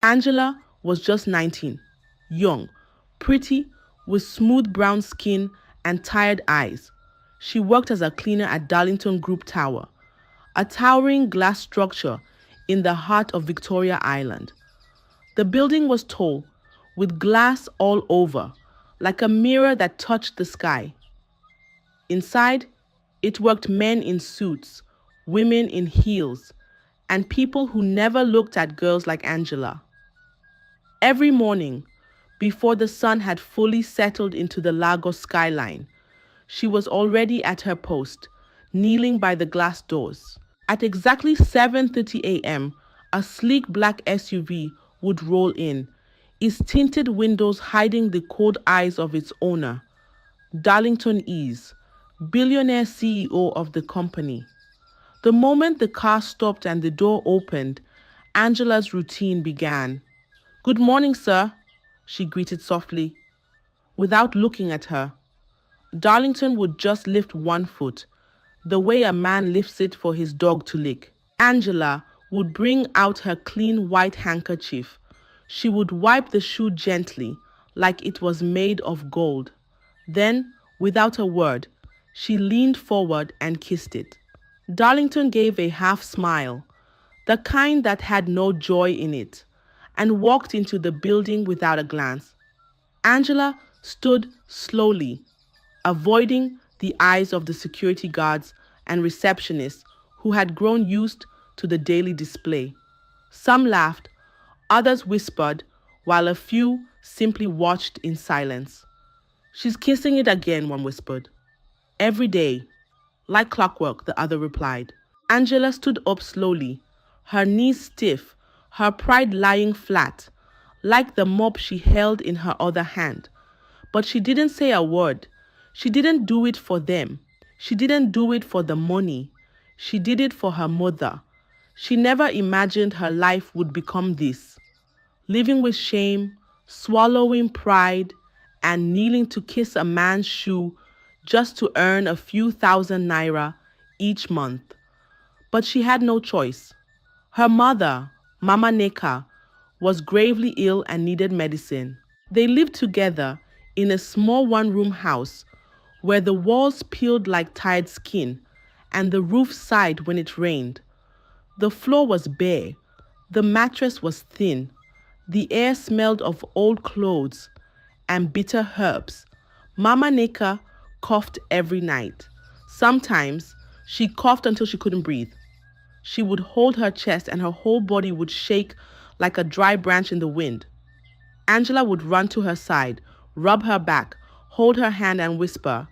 Angela was just 19, young, pretty, with smooth brown skin and tired eyes. She worked as a cleaner at Darlington Group Tower, a towering glass structure in the heart of Victoria Island. The building was tall, with glass all over, like a mirror that touched the sky. Inside, it worked men in suits, women in heels, and people who never looked at girls like Angela. Every morning, before the sun had fully settled into the Lagos skyline, she was already at her post, kneeling by the glass doors. At exactly 7:30 a.m., a sleek black SUV would roll in, its tinted windows hiding the cold eyes of its owner, Darlington Ease, billionaire CEO of the company. The moment the car stopped and the door opened, Angela's routine began. "Good morning, sir," she greeted softly. Without looking at her, Darlington would just lift one foot, the way a man lifts it for his dog to lick. Angela would bring out her clean white handkerchief. She would wipe the shoe gently, like it was made of gold. Then, without a word, she leaned forward and kissed it. Darlington gave a half smile, the kind that had no joy in it, and walked into the building without a glance. Angela stood slowly, avoiding the eyes of the security guards and receptionists who had grown used to the daily display. Some laughed, others whispered, while a few simply watched in silence. "She's kissing it again," one whispered. "Every day, like clockwork," the other replied. Angela stood up slowly, her knees stiff, her pride lying flat, like the mop she held in her other hand. But she didn't say a word. She didn't do it for them. She didn't do it for the money. She did it for her mother. She never imagined her life would become this: living with shame, swallowing pride, and kneeling to kiss a man's shoe just to earn a few thousand naira each month. But she had no choice. Her mother, Mama Neka, was gravely ill and needed medicine. They lived together in a small one-room house where the walls peeled like tired skin and the roof sighed when it rained. The floor was bare, the mattress was thin, the air smelled of old clothes and bitter herbs. Mama Neka coughed every night. Sometimes she coughed until she couldn't breathe. She would hold her chest and her whole body would shake like a dry branch in the wind. Angela would run to her side, rub her back, hold her hand and whisper,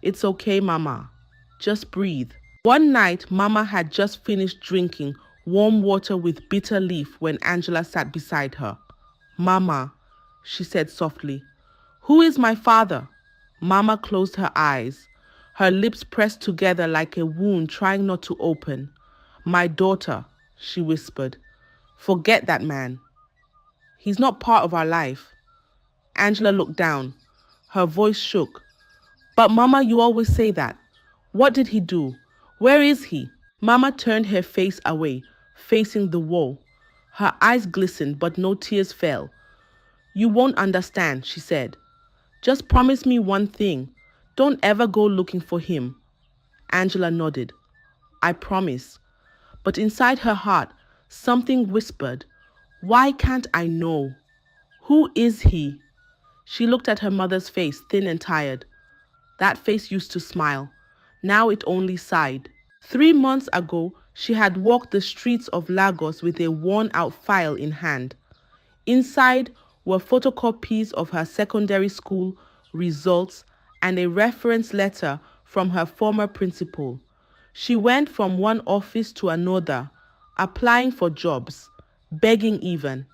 "It's okay, Mama. Just breathe." One night, Mama had just finished drinking warm water with bitter leaf when Angela sat beside her. "Mama," she said softly, "who is my father?" Mama closed her eyes, her lips pressed together like a wound trying not to open. "My daughter," she whispered. "Forget that man. He's not part of our life." Angela looked down. Her voice shook. "But Mama, you always say that. What did he do? Where is he?" Mama turned her face away, facing the wall. Her eyes glistened, but no tears fell. "You won't understand," she said. "Just promise me one thing. Don't ever go looking for him." Angela nodded. "I promise." But inside her heart, something whispered, "Why can't I know? Who is he?" She looked at her mother's face, thin and tired. That face used to smile. Now it only sighed. 3 months ago, she had walked the streets of Lagos with a worn-out file in hand. Inside were photocopies of her secondary school results and a reference letter from her former principal. She went from one office to another, applying for jobs, begging even.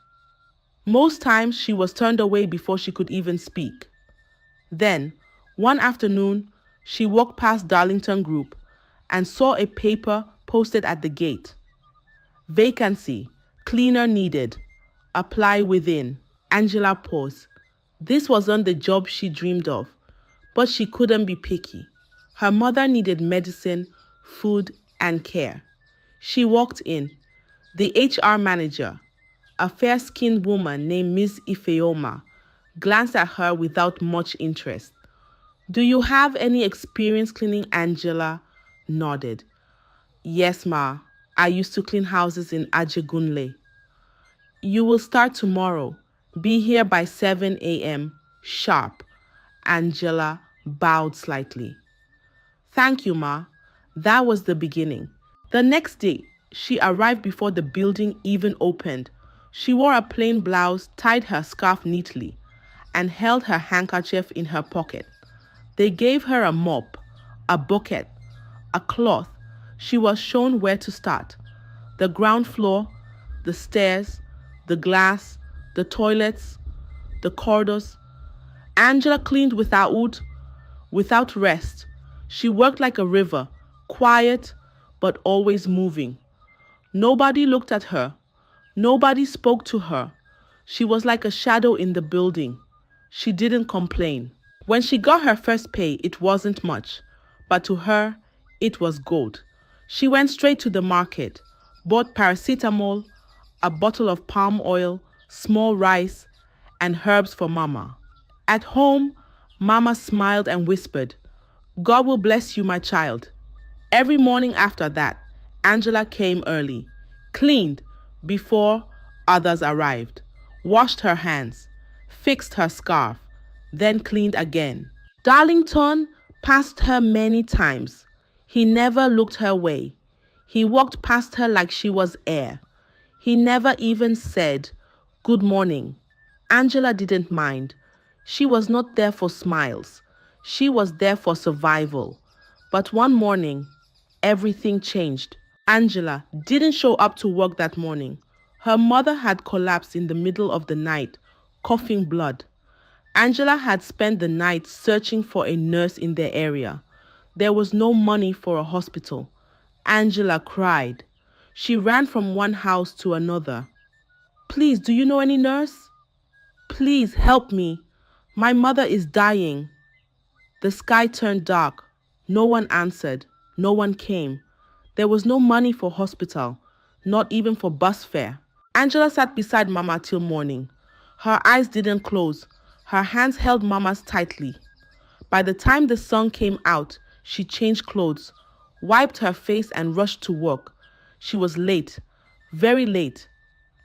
Most times she was turned away before she could even speak. Then, one afternoon, she walked past Darlington Group and saw a paper posted at the gate. "Vacancy, cleaner needed. Apply within." Angela paused. This wasn't the job she dreamed of, but she couldn't be picky. Her mother needed medicine, food, and care. She walked in. The HR manager, A fair-skinned woman named Miss Ifeoma glanced at her without much interest. Do you have any experience cleaning? Angela nodded. Yes, ma. I used to clean houses in Ajegunle. You will start tomorrow. Be here by 7 a.m. sharp. Angela bowed slightly. Thank you, ma. That was the beginning. The next day, she arrived before the building even opened. She wore a plain blouse, tied her scarf neatly, and held her handkerchief in her pocket. They gave her a mop, a bucket, a cloth. She was shown where to start. The ground floor, the stairs, the glass, the toilets, the corridors. Angela cleaned without rest. She worked like a river, quiet but always moving. Nobody looked at her. Nobody spoke to her. She was like a shadow in the building. She didn't complain. When she got her first pay, it wasn't much, but to her, it was gold. She went straight to the market, bought paracetamol, a bottle of palm oil, small rice, and herbs for Mama. At home, Mama smiled and whispered, God will bless you, my child. Every morning after that, Angela came early, cleaned before others arrived, washed her hands, fixed her scarf, then cleaned again. Darlington passed her many times. He never looked her way. He walked past her like she was air. He never even said, Good morning. Angela didn't mind. She was not there for smiles. She was there for survival. But one morning, everything changed. Angela didn't show up to work that morning. Her mother had collapsed in the middle of the night, coughing blood. Angela had spent the night searching for a nurse in their area. There was no money for a hospital. Angela cried. She ran from one house to another. Please, do you know any nurse? Please help me. My mother is dying. The sky turned dark. No one answered. No one came. There was no money for hospital, not even for bus fare. Angela sat beside Mama till morning. Her eyes didn't close. Her hands held Mama's tightly. By the time the sun came out, she changed clothes, wiped her face and rushed to work. She was late, very late.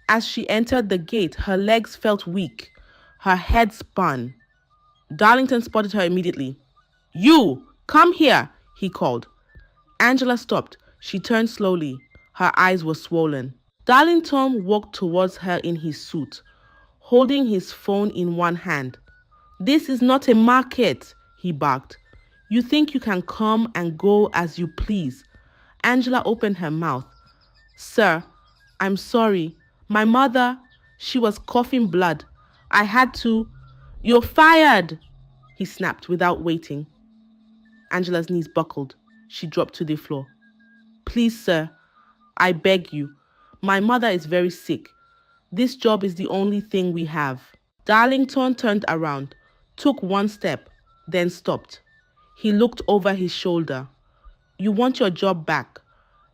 As she entered the gate, her legs felt weak. Her head spun. Darlington spotted her immediately. You, come here, he called. Angela stopped. She turned slowly. Her eyes were swollen. Darlington walked towards her in his suit, holding his phone in one hand. This is not a market, he barked. You think you can come and go as you please. Angela opened her mouth. Sir, I'm sorry. My mother, she was coughing blood. I had to. You're fired, he snapped without waiting. Angela's knees buckled. She dropped to the floor. Please, sir, I beg you. My mother is very sick. This job is the only thing we have. Darlington turned around, took one step, then stopped. He looked over his shoulder. You want your job back?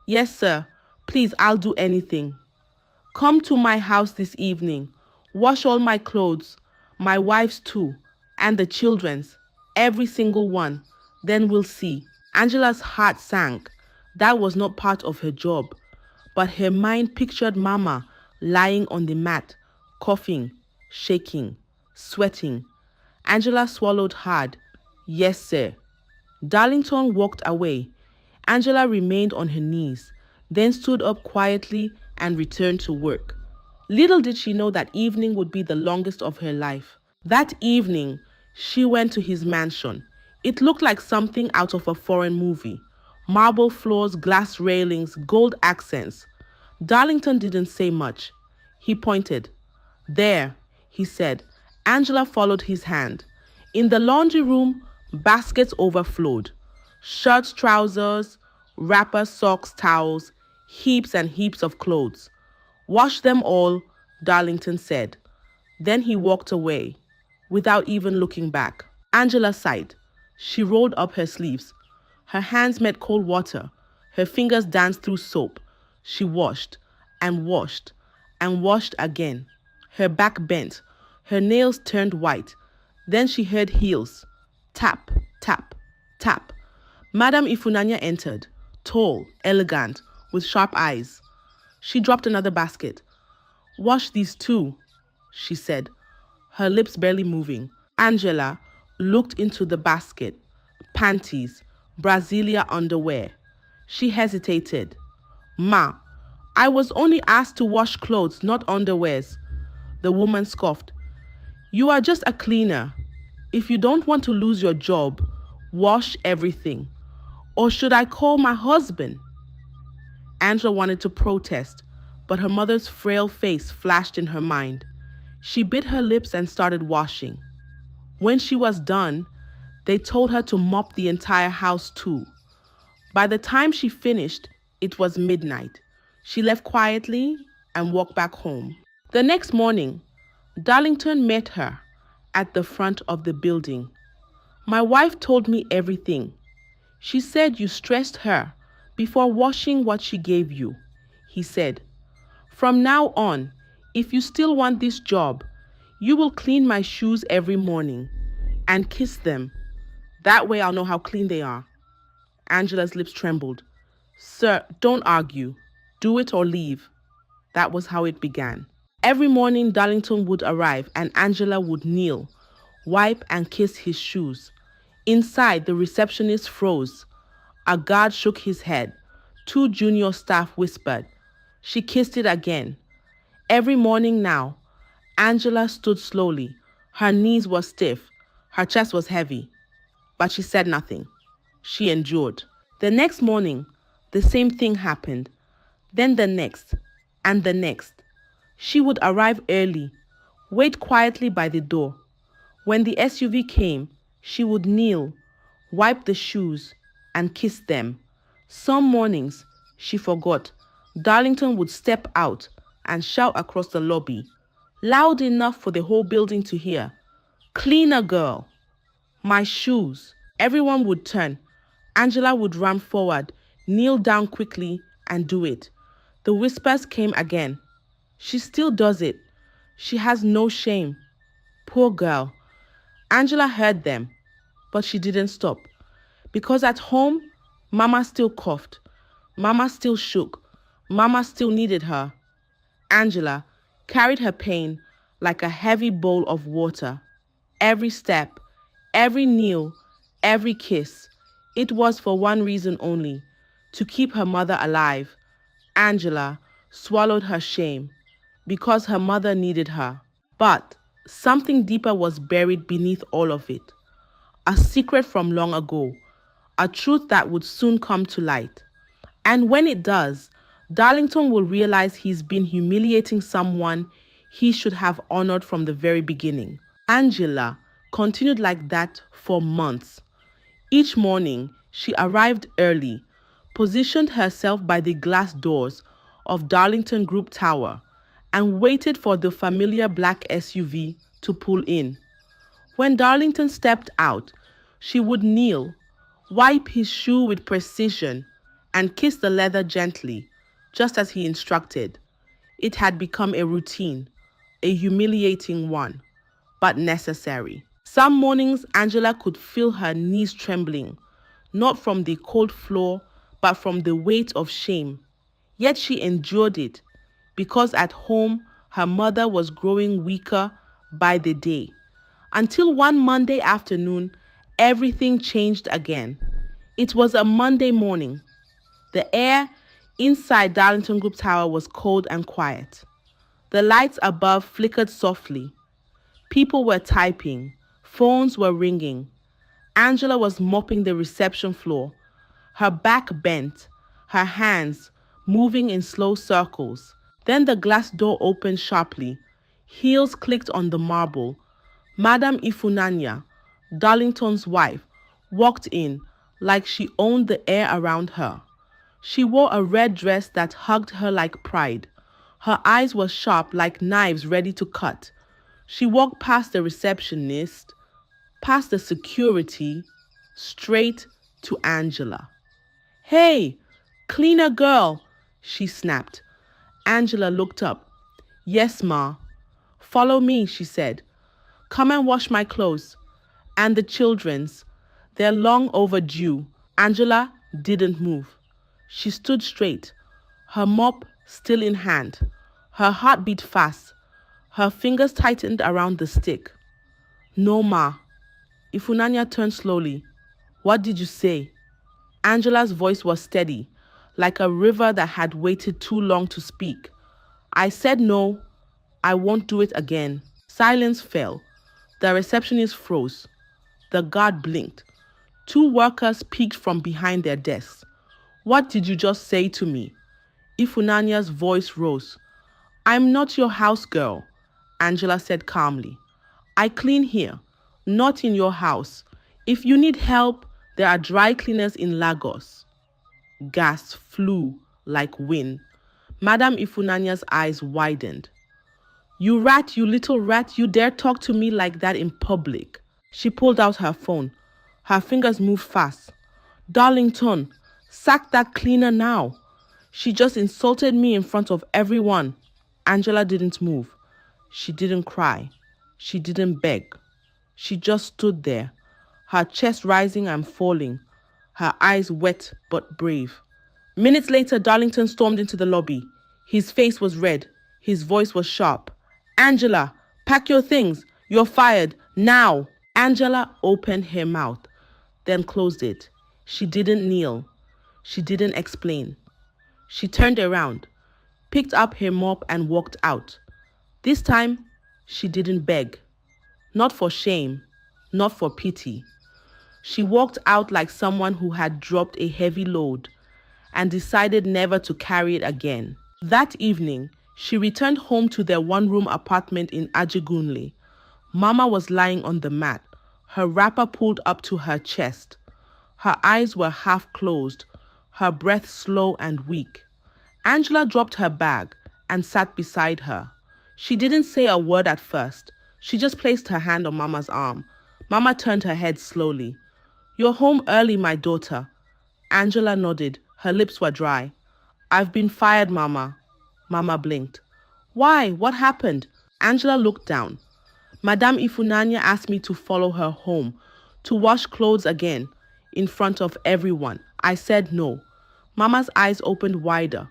Yes, sir. Please, I'll do anything. Come to my house this evening. Wash all my clothes, my wife's too, and the children's, every single one. Then we'll see. Angela's heart sank. That was not part of her job. But her mind pictured Mama lying on the mat, coughing, shaking, sweating. Angela swallowed hard. Yes, sir. Darlington walked away. Angela remained on her knees, then stood up quietly and returned to work. Little did she know that evening would be the longest of her life. That evening, she went to his mansion. It looked like something out of a foreign movie. Marble floors, glass railings, gold accents. Darlington didn't say much. He pointed. There, he said. Angela followed his hand. In the laundry room, baskets overflowed. Shirts, trousers, wrappers, socks, towels, heaps and heaps of clothes. Wash them all, Darlington said. Then he walked away, without even looking back. Angela sighed. She rolled up her sleeves. Her hands met cold water. Her fingers danced through soap. She washed and washed and washed again. Her back bent, her nails turned white. Then she heard heels. Tap, tap, tap. Madame Ifunanya entered, tall, elegant, with sharp eyes. She dropped another basket. Wash these too, she said, her lips barely moving. Angela looked into the basket. Panties, Brasilia underwear. She hesitated. Ma, I was only asked to wash clothes, not underwears. The woman scoffed. You are just a cleaner. If you don't want to lose your job, wash everything. Or should I call my husband? Angela wanted to protest, but her mother's frail face flashed in her mind. She bit her lips and started washing. When she was done, they told her to mop the entire house too. By the time she finished, it was midnight. She left quietly and walked back home. The next morning, Darlington met her at the front of the building. My wife told me everything. She said you stressed her before washing what she gave you, he said. From now on, if you still want this job, you will clean my shoes every morning and kiss them. That way I'll know how clean they are. Angela's lips trembled. Sir, don't argue. Do it or leave. That was how it began. Every morning, Darlington would arrive and Angela would kneel, wipe and kiss his shoes. Inside, the receptionist froze. A guard shook his head. 2 junior staff whispered. She kissed it again. Every morning now, Angela stood slowly. Her knees were stiff. Her chest was heavy. But she said nothing. She endured. The next morning, the same thing happened. Then the next, and the next. She would arrive early, wait quietly by the door. When the SUV came, she would kneel, wipe the shoes, and kiss them. Some mornings, she forgot. Darlington would step out and shout across the lobby, loud enough for the whole building to hear, "Cleaner girl! My shoes!" Everyone would turn. Angela would run forward, kneel down quickly, and do it. The whispers came again. She still does it. She has no shame. Poor girl. Angela heard them, but she didn't stop. Because at home, Mama still coughed. Mama still shook. Mama still needed her. Angela carried her pain like a heavy bowl of water. Every step, every kneel, every kiss, it was for one reason only, to keep her mother alive. Angela swallowed her shame because her mother needed her. But something deeper was buried beneath all of it. A secret from long ago, a truth that would soon come to light. And when it does, Darlington will realize he's been humiliating someone he should have honored from the very beginning. Angela continued like that for months. Each morning, she arrived early, positioned herself by the glass doors of Darlington Group Tower, and waited for the familiar black SUV to pull in. When Darlington stepped out, she would kneel, wipe his shoe with precision, and kiss the leather gently, just as he instructed. It had become a routine, a humiliating one, but necessary. Some mornings, Angela could feel her knees trembling, not from the cold floor, but from the weight of shame. Yet she endured it, because at home, her mother was growing weaker by the day. Until one Monday afternoon, everything changed again. It was a Monday morning. The air inside Darlington Group Tower was cold and quiet. The lights above flickered softly. People were typing. Phones were ringing. Angela was mopping the reception floor, her back bent, her hands moving in slow circles. Then the glass door opened sharply. Heels clicked on the marble. Madame Ifunanya, Darlington's wife, walked in like she owned the air around her. She wore a red dress that hugged her like pride. Her eyes were sharp like knives ready to cut. She walked past the receptionist, past the security, straight to Angela. "Hey, cleaner girl," she snapped. Angela looked up. Yes, Ma. Follow me, she said. Come and wash my clothes. And the children's. They're long overdue. Angela didn't move. She stood straight, her mop still in hand. Her heart beat fast. Her fingers tightened around the stick. No, Ma. Ifunanya turned slowly. What did you say? Angela's voice was steady, like a river that had waited too long to speak. I said no, I won't do it again. Silence fell. The receptionist froze. The guard blinked. Two workers peeked from behind their desks. What did you just say to me? Ifunanya's voice rose. I'm not your house girl, Angela said calmly. I clean here, not in your house. If you need help, there are dry cleaners in Lagos. Gas flew like wind. Madame Ifunanya's eyes widened. You rat, you little rat, you dare talk to me like that in public. She pulled out her phone. Her fingers moved fast. Darlington, sack that cleaner now. She just insulted me in front of everyone. Angela didn't move. She didn't cry. She didn't beg. She just stood there, her chest rising and falling, her eyes wet but brave. Minutes later, Darlington stormed into the lobby. His face was red. His voice was sharp. Angela, pack your things. You're fired. Now. Angela opened her mouth, then closed it. She didn't kneel. She didn't explain. She turned around, picked up her mop and walked out. This time, she didn't beg. Not for shame, not for pity. She walked out like someone who had dropped a heavy load and decided never to carry it again. That evening, she returned home to their one-room apartment in Ajegunle. Mama was lying on the mat, her wrapper pulled up to her chest. Her eyes were half closed, her breath slow and weak. Angela dropped her bag and sat beside her. She didn't say a word at first. She just placed her hand on Mama's arm. Mama turned her head slowly. You're home early, my daughter. Angela nodded. Her lips were dry. I've been fired, Mama. Mama blinked. Why? What happened? Angela looked down. Madame Ifunanya asked me to follow her home, to wash clothes again, in front of everyone. I said no. Mama's eyes opened wider.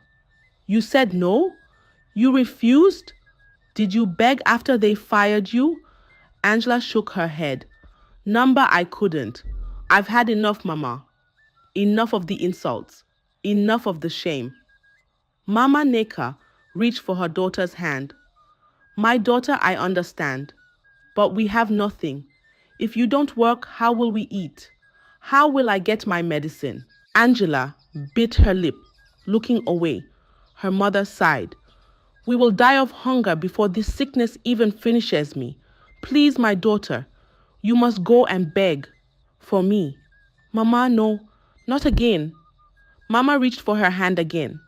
You said no? You refused? Did you beg after they fired you? Angela shook her head. Number, I couldn't. I've had enough, Mama. Enough of the insults. Enough of the shame. Mama Neka reached for her daughter's hand. My daughter, I understand. But we have nothing. If you don't work, how will we eat? How will I get my medicine? Angela bit her lip, looking away. Her mother sighed. We will die of hunger before this sickness even finishes me. Please, my daughter, you must go and beg. For me. Mama, no, not again. Mama reached for her hand again.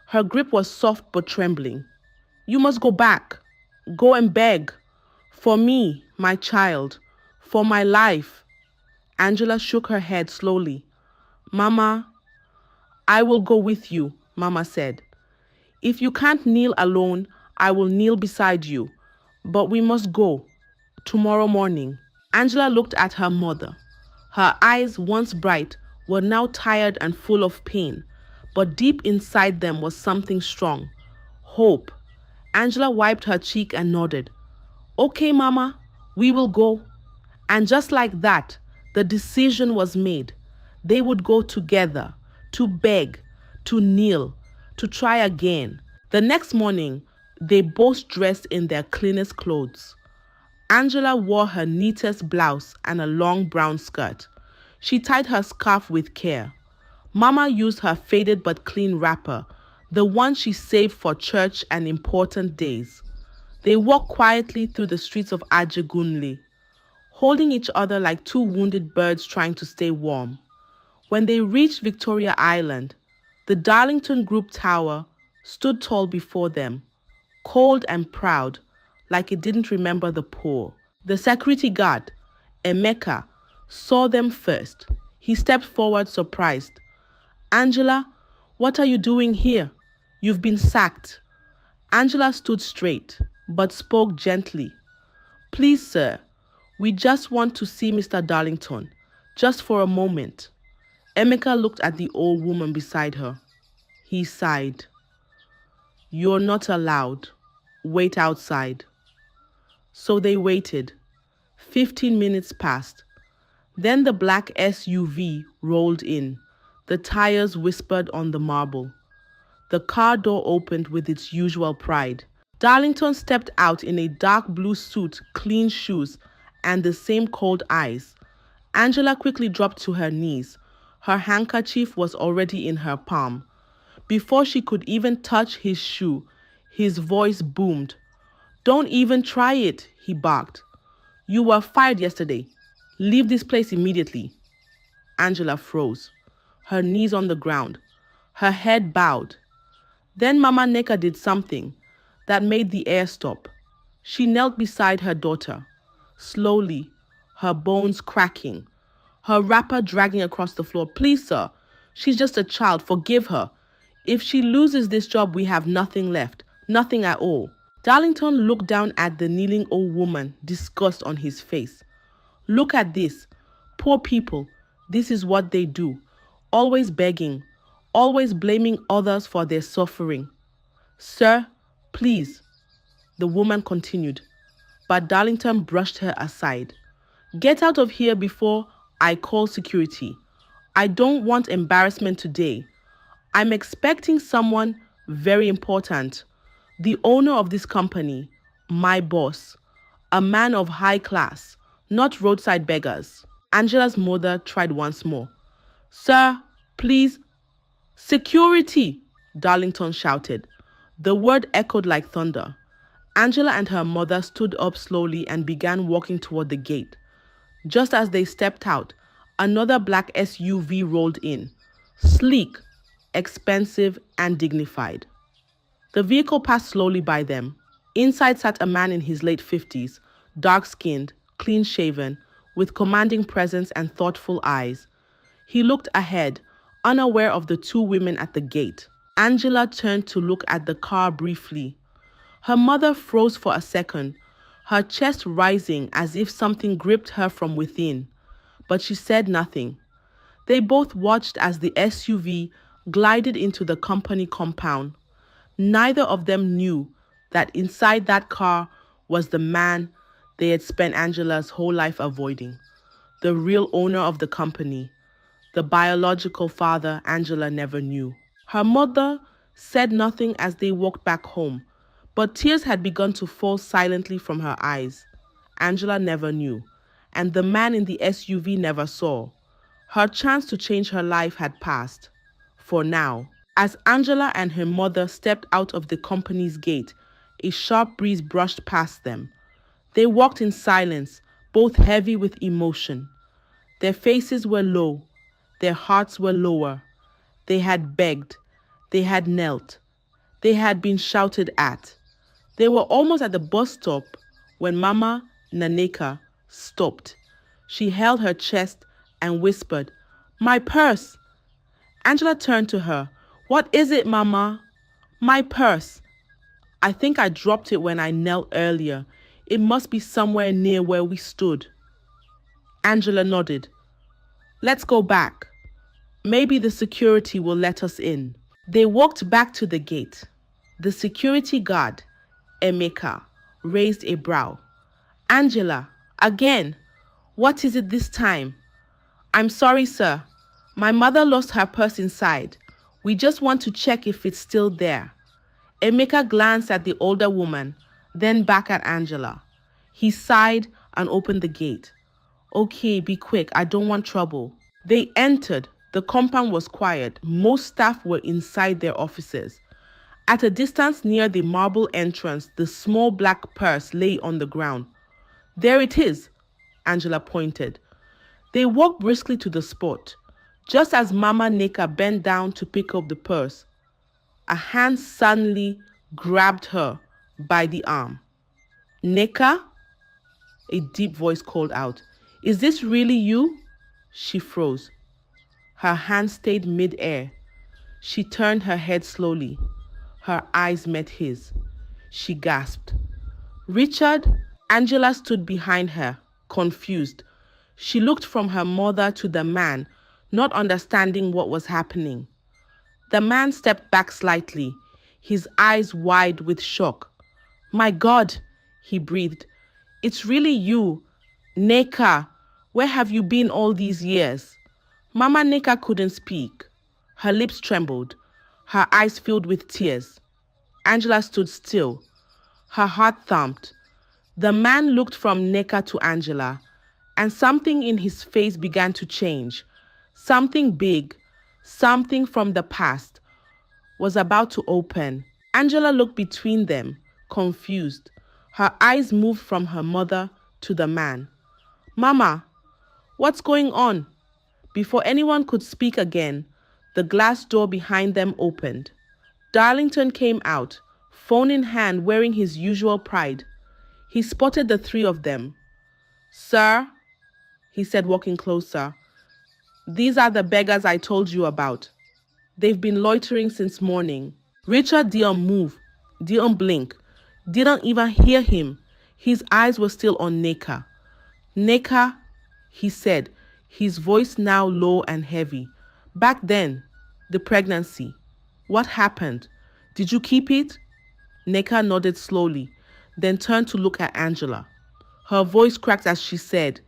Her grip was soft but trembling. You must go back. Go and beg. For me, my child. For my life. Angela shook her head slowly. Mama, I will go with you, Mama said. If you can't kneel alone, I will kneel beside you. But we must go. Tomorrow morning. Angela looked at her mother. Her eyes, once bright, were now tired and full of pain. But deep inside them was something strong. Hope. Angela wiped her cheek and nodded. Okay, Mama, we will go. And just like that, the decision was made. They would go together, to beg, to kneel, to try again. The next morning, they both dressed in their cleanest clothes. Angela wore her neatest blouse and a long brown skirt. She tied her scarf with care. Mama used her faded but clean wrapper, the one she saved for church and important days. They walked quietly through the streets of Ajegunle, holding each other like two wounded birds trying to stay warm. When they reached Victoria Island, the Darlington Group Tower stood tall before them, cold and proud, like it didn't remember the poor. The security guard, Emeka, saw them first. He stepped forward surprised. Angela, what are you doing here? You've been sacked. Angela stood straight, but spoke gently. Please, sir, we just want to see Mr. Darlington, just for a moment. Emeka looked at the old woman beside her. He sighed. You're not allowed. Wait outside. So they waited. 15 minutes passed. Then the black SUV rolled in. The tires whispered on the marble. The car door opened with its usual pride. Darlington stepped out in a dark blue suit, clean shoes, and the same cold eyes. Angela quickly dropped to her knees. Her handkerchief was already in her palm. Before she could even touch his shoe, his voice boomed. Don't even try it, he barked. You were fired yesterday. Leave this place immediately. Angela froze, her knees on the ground, her head bowed. Then Mama Neka did something that made the air stop. She knelt beside her daughter, slowly, her bones cracking, her wrapper dragging across the floor. Please, sir, she's just a child. Forgive her. If she loses this job, we have nothing left, nothing at all. Darlington looked down at the kneeling old woman, disgust on his face. Look at this. Poor people, this is what they do. Always begging, always blaming others for their suffering. Sir, please, the woman continued, but Darlington brushed her aside. Get out of here before I call security. I don't want embarrassment today. I'm expecting someone very important. The owner of this company, my boss, a man of high class, not roadside beggars. Angela's mother tried once more. Sir, please. Security, Darlington shouted. The word echoed like thunder. Angela and her mother stood up slowly and began walking toward the gate. Just as they stepped out, another black SUV rolled in, sleek, expensive, and dignified. The vehicle passed slowly by them. Inside sat a man in his late 50s, dark-skinned, clean-shaven, with commanding presence and thoughtful eyes. He looked ahead, unaware of the two women at the gate. Angela turned to look at the car briefly. Her mother froze for a second, her chest rising as if something gripped her from within. But she said nothing. They both watched as the SUV glided into the company compound. Neither of them knew that inside that car was the man they had spent Angela's whole life avoiding, the real owner of the company, the biological father Angela never knew. Her mother said nothing as they walked back home, but tears had begun to fall silently from her eyes. Angela never knew, and the man in the SUV never saw. Her chance to change her life had passed, for now. As Angela and her mother stepped out of the company's gate, a sharp breeze brushed past them. They walked in silence, both heavy with emotion. Their faces were low, their hearts were lower. They had begged, they had knelt, they had been shouted at. They were almost at the bus stop when Mama Naneka stopped. She held her chest and whispered, "My purse!" Angela turned to her. "What is it, Mama?" "My purse. I think I dropped it when I knelt earlier. It must be somewhere near where we stood." Angela nodded. "Let's go back. Maybe the security will let us in." They walked back to the gate. The security guard, Emeka, raised a brow. "Angela, again. What is it this time?" "I'm sorry, sir. My mother lost her purse inside. We just want to check if it's still there." Emeka glanced at the older woman, then back at Angela. He sighed and opened the gate. "Okay, be quick. I don't want trouble." They entered. The compound was quiet. Most staff were inside their offices. At a distance near the marble entrance, the small black purse lay on the ground. "There it is," Angela pointed. They walked briskly to the spot. Just as Mama Neka bent down to pick up the purse, a hand suddenly grabbed her by the arm. "Neka?" A deep voice called out. "Is this really you?" She froze. Her hand stayed mid-air. She turned her head slowly. Her eyes met his. she gasped. Richard? Angela stood behind her, confused. She looked from her mother to the man, not understanding what was happening. The man stepped back slightly, his eyes wide with shock. My God, he breathed. It's really you. Neka, where have you been all these years? Mama Neka couldn't speak. Her lips trembled. Her eyes filled with tears. Angela stood still. Her heart thumped. The man looked from Neka to Angela, and something in his face began to change. Something big, something from the past, was about to open. Angela looked between them, confused. Her eyes moved from her mother to the man. Mama, what's going on? Before anyone could speak again, the glass door behind them opened. Darlington came out, phone in hand, wearing his usual pride. He spotted the three of them. Sir, he said, walking closer, these are the beggars I told you about. They've been loitering since morning. Richard didn't move, didn't blink, didn't even hear him. His eyes were still on Neka. Neka, he said, his voice now low and heavy. Back then, the pregnancy. What happened? Did you keep it? Neka nodded slowly, then turned to look at Angela. Her voice cracked as she said,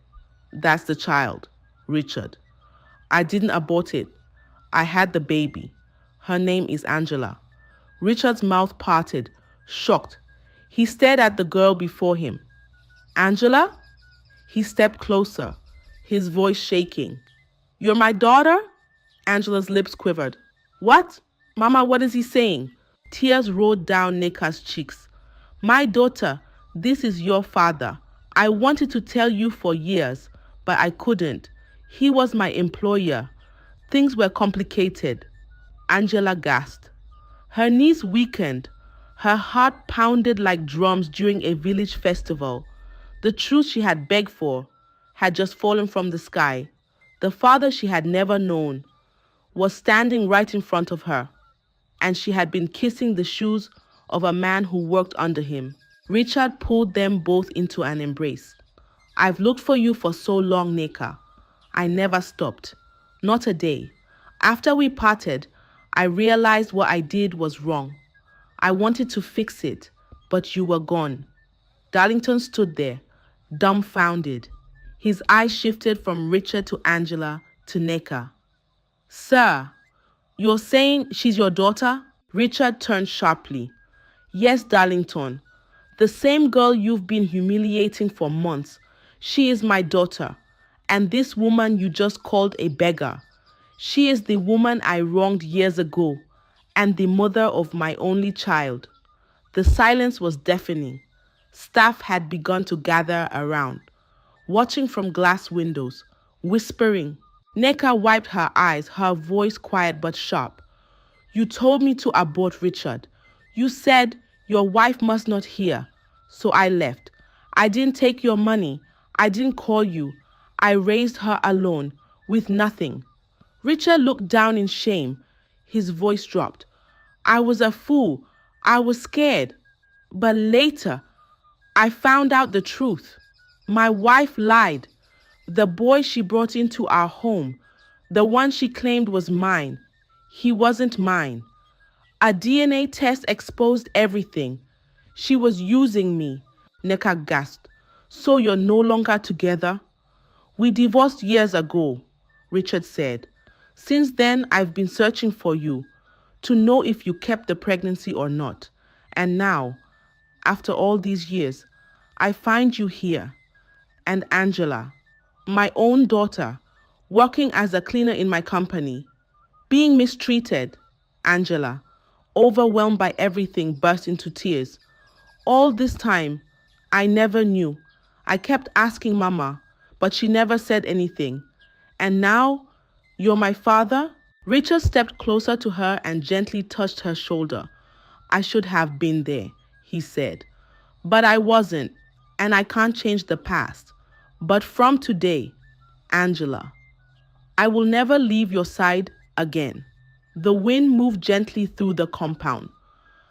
That's the child, Richard. I didn't abort it. I had the baby. Her name is Angela. Richard's mouth parted, shocked. He stared at the girl before him. Angela? He stepped closer, his voice shaking. You're my daughter? Angela's lips quivered. What? Mama, what is he saying? Tears rolled down Neka's cheeks. My daughter, this is your father. I wanted to tell you for years, but I couldn't. He was my employer. Things were complicated. Angela gasped. Her knees weakened. Her heart pounded like drums during a village festival. The truth she had begged for had just fallen from the sky. The father she had never known was standing right in front of her, and she had been kissing the shoes of a man who worked under him. Richard pulled them both into an embrace. I've looked for you for so long, Neka. I never stopped. Not a day. After we parted, I realized what I did was wrong. I wanted to fix it, but you were gone. Darlington stood there, dumbfounded. His eyes shifted from Richard to Angela to Neka. Sir, you're saying she's your daughter? Richard turned sharply. Yes, Darlington. The same girl you've been humiliating for months. She is my daughter. And this woman you just called a beggar. She is the woman I wronged years ago, and the mother of my only child. The silence was deafening. Staff had begun to gather around, watching from glass windows, whispering. Neka wiped her eyes, her voice quiet but sharp. You told me to abort Richard. You said your wife must not hear. So I left. I didn't take your money. I didn't call you. I raised her alone, with nothing. Richard looked down in shame. His voice dropped. I was a fool. I was scared. But later, I found out the truth. My wife lied. The boy she brought into our home, the one she claimed was mine, he wasn't mine. A DNA test exposed everything. She was using me, Neka gasped. So you're no longer together? We divorced years ago, Richard said. Since then, I've been searching for you to know if you kept the pregnancy or not. And now, after all these years, I find you here. And Angela, my own daughter, working as a cleaner in my company, being mistreated. Angela, overwhelmed by everything, burst into tears. All this time, I never knew. I kept asking Mama, but she never said anything. And now, you're my father? Richard stepped closer to her and gently touched her shoulder. I should have been there, he said. But I wasn't, and I can't change the past. But from today, Angela, I will never leave your side again. The wind moved gently through the compound.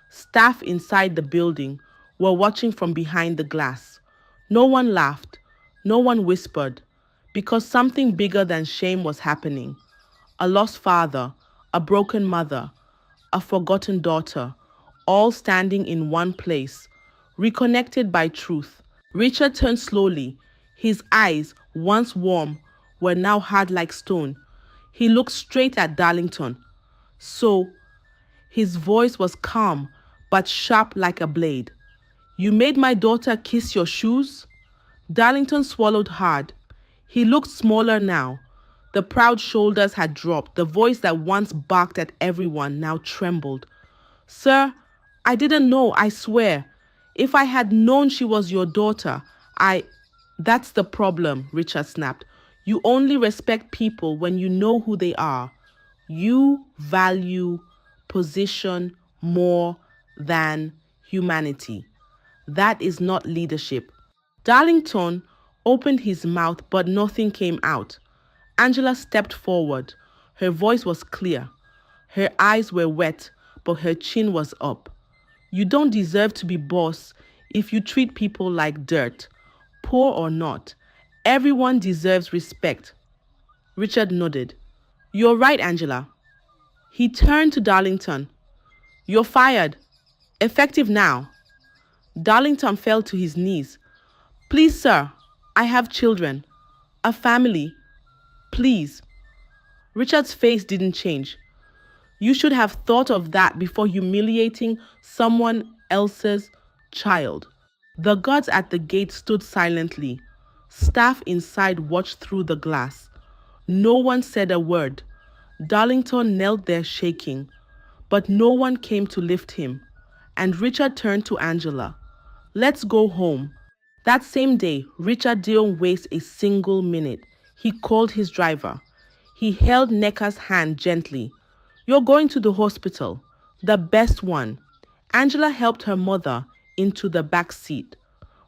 Staff inside the building were watching from behind the glass. No one laughed, no one whispered, because something bigger than shame was happening. A lost father, a broken mother, a forgotten daughter, all standing in one place, reconnected by truth. Richard turned slowly. His eyes, once warm, were now hard like stone. He looked straight at Darlington. So, his voice was calm, but sharp like a blade. You made my daughter kiss your shoes? Darlington swallowed hard. He looked smaller now. The proud shoulders had dropped. The voice that once barked at everyone now trembled. Sir, I didn't know, I swear. If I had known she was your daughter, I... That's the problem, Richard snapped. You only respect people when you know who they are. You value position more than humanity. That is not leadership. Darlington opened his mouth, but nothing came out. Angela stepped forward. Her voice was clear. Her eyes were wet, but her chin was up. You don't deserve to be boss if you treat people like dirt, poor or not. Everyone deserves respect. Richard nodded. You're right, Angela. He turned to Darlington. You're fired. Effective now. Darlington fell to his knees. Please, sir, I have children. A family. Please. Richard's face didn't change. You should have thought of that before humiliating someone else's child. The guards at the gate stood silently. Staff inside watched through the glass. No one said a word. Darlington knelt there shaking, but no one came to lift him. And Richard turned to Angela. Let's go home. That same day, Richard didn't waste a single minute. He called his driver. He held Necker's hand gently. You're going to the hospital, the best one. Angela helped her mother into the back seat.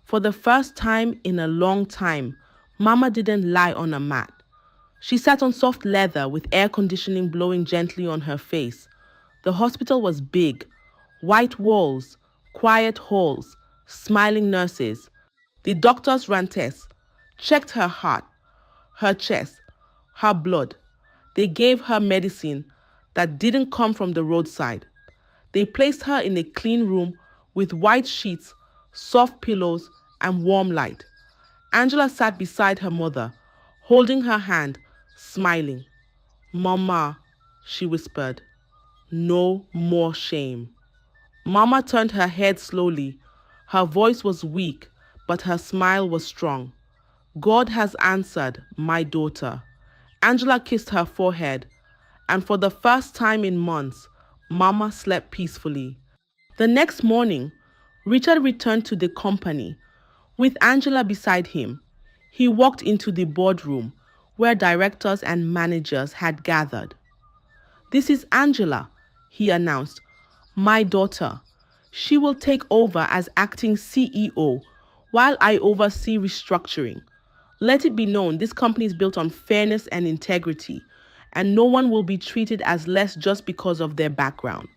For the first time in a long time, Mama didn't lie on a mat. She sat on soft leather with air conditioning blowing gently on her face. The hospital was big. White walls, quiet halls, smiling nurses. The doctors ran tests, checked her heart, her chest, her blood. They gave her medicine that didn't come from the roadside. They placed her in a clean room with white sheets, soft pillows, and warm light. Angela sat beside her mother, holding her hand, smiling. Mama, she whispered, no more shame. Mama turned her head slowly. Her voice was weak, but her smile was strong. God has answered, my daughter. Angela kissed her forehead, and for the first time in months, Mama slept peacefully. The next morning, Richard returned to the company with Angela beside him. He walked into the boardroom where directors and managers had gathered. This is Angela, he announced, my daughter. She will take over as acting CEO while I oversee restructuring. Let it be known this company is built on fairness and integrity, and no one will be treated as less just because of their background.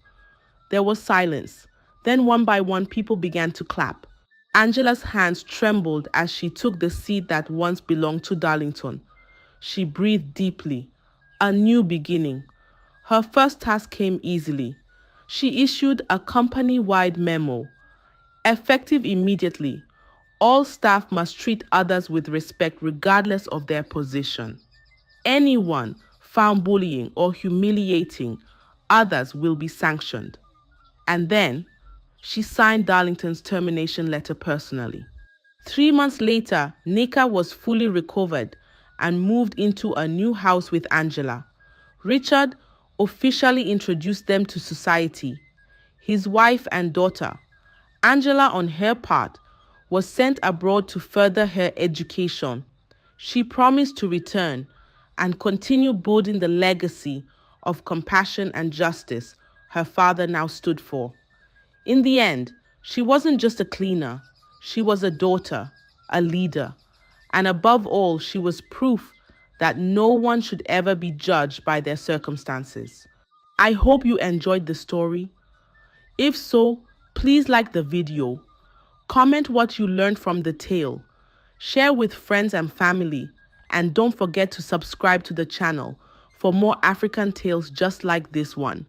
There was silence. Then one by one, people began to clap. Angela's hands trembled as she took the seat that once belonged to Darlington. She breathed deeply. A new beginning. Her first task came easily. She issued a company-wide memo. Effective immediately, all staff must treat others with respect regardless of their position. Anyone found bullying or humiliating others will be sanctioned. And then, she signed Darlington's termination letter personally. 3 months later, Nika was fully recovered and moved into a new house with Angela. Richard officially introduced them to society, his wife and daughter. Angela, on her part, was sent abroad to further her education. She promised to return and continue building the legacy of compassion and justice her father now stood for. In the end, she wasn't just a cleaner. She was a daughter, a leader, and above all, she was proof that no one should ever be judged by their circumstances. I hope you enjoyed the story. If so, please like the video. Comment what you learned from the tale. Share with friends and family. And don't forget to subscribe to the channel for more African tales just like this one.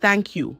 Thank you.